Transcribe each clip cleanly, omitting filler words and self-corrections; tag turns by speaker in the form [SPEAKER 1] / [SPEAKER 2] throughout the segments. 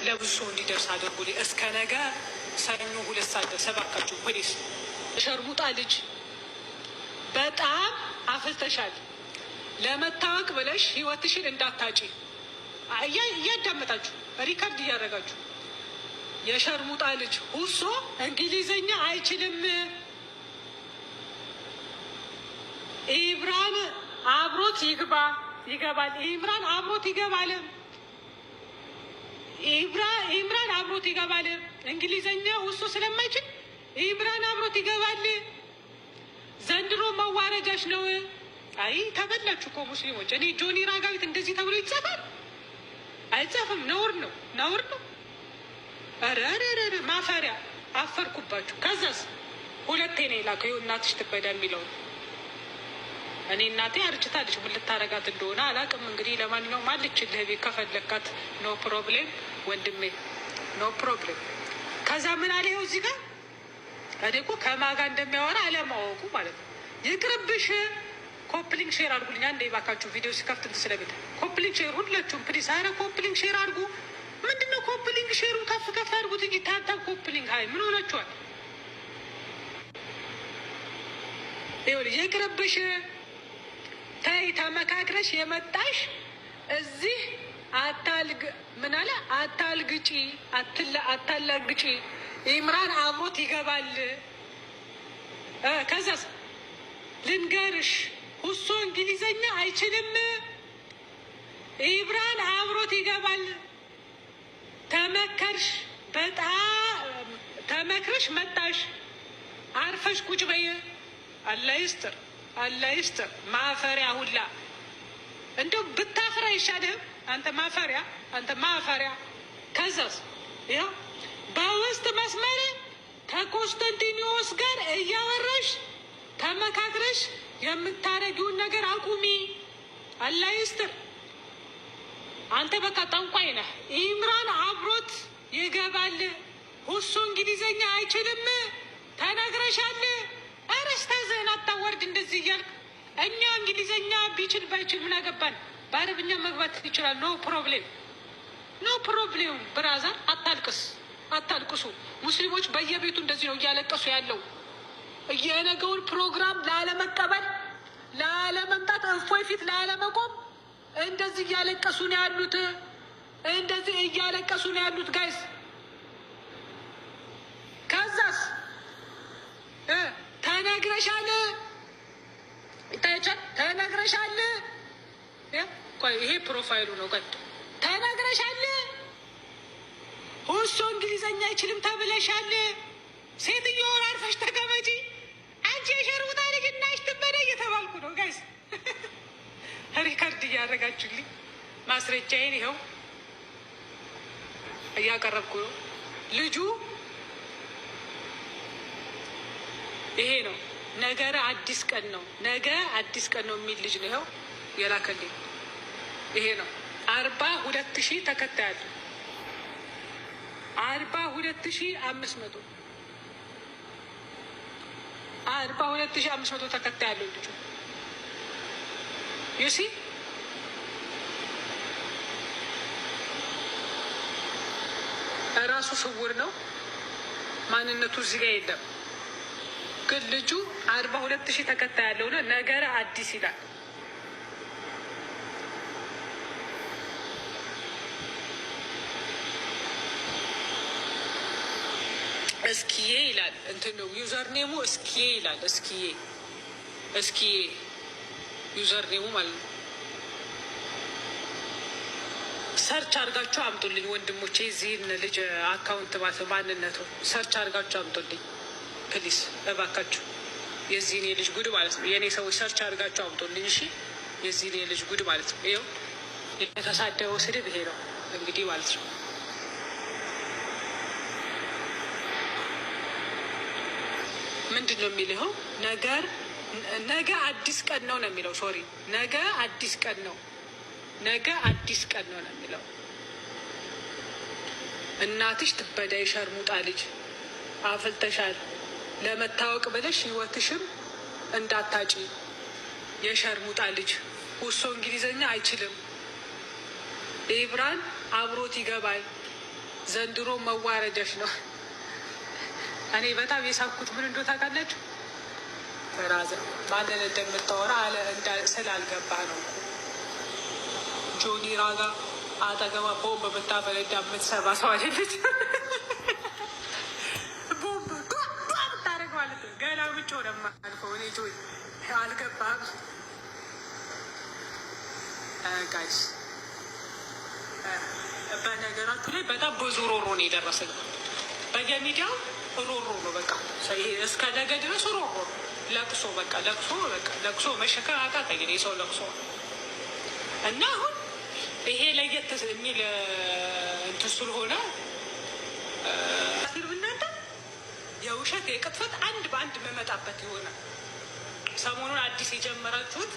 [SPEAKER 1] ለብዙ ሰው እንዲደርስ አድርጉልኝ። እስከ ነገ ሰኞ 2 ሰዓት ድረስ እባካችሁ ፕሊስ። ሸርሙጣ ልጅ በጣም አፍልተሻል። ለመታወቅ ብለሽ ህይወትሽን እንዳታጪ እያዳመጣችሁ ሪከርድ እያደረጋችሁ። የሸርሙጣ ልጅ ሁሶ እንግሊዘኛ አይችልም። ኢምራን አብሮት ይገባል። ኢምራን አብሮት ይገባል። ኢምራን አብሮት ይገባል። እንግሊዘኛ ሁሶ ስለማይችል ኢምራን አብሮት ይገባል። ዘንድሮ መዋረጃሽ ነው። አይ ተበላችሁ እኮ ሙስሊሞች። እኔ ጆኒ ራጋዊት እንደዚህ ተብሎ ይጻፋል? አይጻፍም። ነውር ነው፣ ነውር ነው። ኧረ ማፈሪያ። አፈርኩባችሁ። ከዛስ 2 ነው የላከው። ይኸው እናትሽ ትበዳ የሚለውን እኔ እናቴ አርጅታለች። ምን ልታረጋት እንደሆነ አላውቅም። እንግዲህ ለማንኛውም አልችልህ ቤት ከፈለካት ኖ ፕሮብሌም ወንድሜ፣ ኖ ፕሮብሌም። ከዛ ምን አለ ይኸው እዚህ ጋር እኔ እኮ ከማጋ እንደሚያወራ አለማወቁ ማለት ነው። ይቅርብሽ። ኮፕሊንግ ሼር አድርጉልኝ አንዴ ባካችሁ። ቪዲዮ ሲከፍት እንትን ስለቤት ኮፕሊንግ ሼር ሁላችሁም ፕሊስ። አረ ኮፕሊንግ ሼር አድርጉ። ምንድነው ኮፕሊንግ ሼሩን ከፍ ከፍ አድርጉት እንጂ ታታብ ኮፕሊንግ። ሀይ ምን ሆናችኋል? ይኸውልህ ይቅርብሽ። ተይ ተመካክረሽ የመጣሽ እዚህ ምን አለ አታልግጪ፣ አታላግጪ። ኢምራን አብሮት ይገባል። ከዛስ ልንገርሽ ሁሶ እንግሊዘኛ አይችልም። ኢምራን አብሮት ይገባል። ተመከርሽ፣ በጣም ተመክረሽ መጣሽ። አርፈሽ ቁጭ በይ። አላህ ይስጥር፣ አላህ ይስጥር። ማፈሪያ ሁላ እንደው ብታፍራ አይሻልህም? አንተ ማፈሪያ፣ አንተ ማፈሪያ። ከዛስ ይኸው በውስጥ መስመር ከኮንስታንቲኖስ ጋር እያወራሽ ተመካክረሽ የምታረጊውን ነገር አቁሚ። አላህ ይስጥር። አንተ በቃ ጠንቋይ ነህ። ኢምራን አብሮት ይገባል። ሁሱ እንግሊዘኛ አይችልም። ተነግረሻል። አረስታዘን አታወርድ እንደዚህ እያልክ። እኛ እንግሊዘኛ ቢችል ባይችል ምን አገባን? በአረብኛ መግባት ይችላል። ኖ ፕሮብሌም፣ ኖ ፕሮብሌም። ብራዘር አታልቅስ፣ አታልቅሱ። ሙስሊሞች በየቤቱ እንደዚህ ነው እያለቀሱ ያለው። የነገውን ፕሮግራም ላለመቀበል፣ ላለመምጣት፣ እፎይ ፊት ላለመቆም እንደዚህ እያለቀሱ ነው ያሉት። እንደዚህ እያለቀሱ ነው ያሉት ጋይስ። ከዛስ ተነግረሻል፣ ይታያቻል። ተነግረሻል። ቆይ ይሄ ፕሮፋይሉ ነው። ቀጥ ተነግረሻል። ሁሱ እንግሊዘኛ አይችልም ተብለሻል። ሴትዮዋ አርፈሽ ተቀመጪ። አንቺ የሸርሙጣ ልጅ እናሽ ትበደ እየተባልኩ ነው ጋይስ። ሪከርድ እያደረጋችሁልኝ ማስረጃዬን ይኸው እያቀረብኩ ነው። ልጁ ይሄ ነው። ነገረ አዲስ ቀን ነው፣ ነገ አዲስ ቀን ነው የሚል ልጅ ነው። ይኸው የላከልኝ ይሄ ነው። 42,000 ተከታይ አለ። 42,500 42,500 ተከታይ አለው ልጁ። ዩሲ እራሱ ስውር ነው፣ ማንነቱ እዚህ ጋር የለም። ግን ልጁ 42,000 ተከታይ ያለው ነው። ነገረ አዲስ ይላል። እስኪዬ ይላል። እንትን ነው ዩዘር ኔሙ እስኪዬ ይላል። እስኪዬ ዩዘር ኔሙ ማለት ነው። ሰርች አድርጋችሁ አምጡልኝ ወንድሞቼ። የዚህን ልጅ አካውንት ማንነቱ ሰርች አድርጋችሁ አምጡልኝ ፕሊስ እባካችሁ። የዚህን የልጅ ጉድ ማለት ነው። የእኔ ሰዎች ሰርች አድርጋችሁ አምጡልኝ እሺ። የዚህን የልጅ ጉድ ማለት ነው። ይኸው የተሳደበው ስድብ ይሄ ነው እንግዲህ ማለት ነው። ምንድን ነው የሚለው? ነገ አዲስ ቀን ነው ነው የሚለው። ሶሪ ነገ አዲስ ቀን ነው፣ ነገ አዲስ ቀን ነው ነው የሚለው። እናትሽ ትበዳ የሸርሙጣ ልጅ አፍልተሻል። ለመታወቅ ብለሽ ህይወትሽም እንዳታጪ የሸርሙጣ ልጅ። ሁሶ እንግሊዘኛ አይችልም። ኢምራን አብሮት ይገባል። ዘንድሮ መዋረጃሽ ነው። እኔ በጣም የሳኩት ምን እንደው ታውቃላችሁ? ራዘ ማንን እንደምታወራ ስላልገባ ነው። ጆኒ ራጋ አጠገባ ቦምብ በምታፈነዳ የምትሰራ ሰው አይደለች። ቦምብ ብታደርግ ማለት ነው። ገና ብቻ ሆነማ አልከው። እኔ ጆኒ አልገባም ጋይስ። በነገራችሁ ላይ በጣም ብዙ ሮሮ ነው የደረሰኝ። በየሚዲያው ሮሮ ነው በቃ እስከ ነገ ድረስ ሮሮ ነው። ለቅሶ በቃ ለቅሶ መሸከም አቃተኝ የሰው ለቅሶ። እና አሁን ይሄ ለየት የሚል እንትን ስለሆነ እናንተ የውሸት የቅጥፈት አንድ በአንድ መመጣበት ይሆናል። ሰሞኑን አዲስ የጀመራችሁት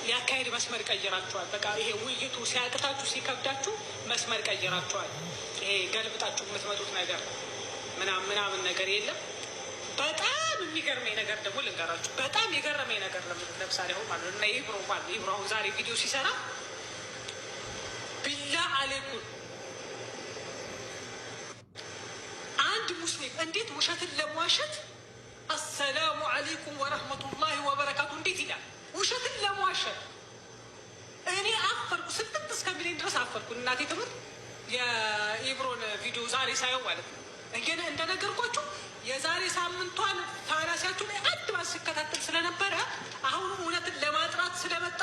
[SPEAKER 1] ሊያካሄድ መስመር ቀይራችኋል። በቃ ይሄ ውይይቱ ሲያቅታችሁ ሲከብዳችሁ መስመር ቀይራችኋል። ይሄ ገልብጣችሁ የምትመጡት ነገር ምናምን ነገር የለም። በጣም የሚገርመኝ ነገር ደግሞ ልንገራችሁ። በጣም የገረመኝ ነገር ለምሳሌ አሁን ማለት እና ይብሮ አሁን ዛሬ ቪዲዮ ሲሰራ ቢላ አሌኩም አንድ ሙስሊም እንዴት ውሸትን ለመዋሸት አሰላሙ አሌይኩም ወረህመቱላሂ ወበረካቱ እንዴት ይላል? ውሸትን ለመዋሸት እኔ አፈርኩ። ስንት እስከሚለኝ ድረስ አፈርኩ። እናቴ ትምህርት የኢብሮን ቪዲዮ ዛሬ ሳየው ማለት ነው። እንገና እንደነገርኳችሁ የዛሬ ሳምንቷን ፋናሲያችሁ ላይ አንድ ባስ ሲከታተል ስለነበረ አሁን እውነትን ለማጥራት ስለመጣ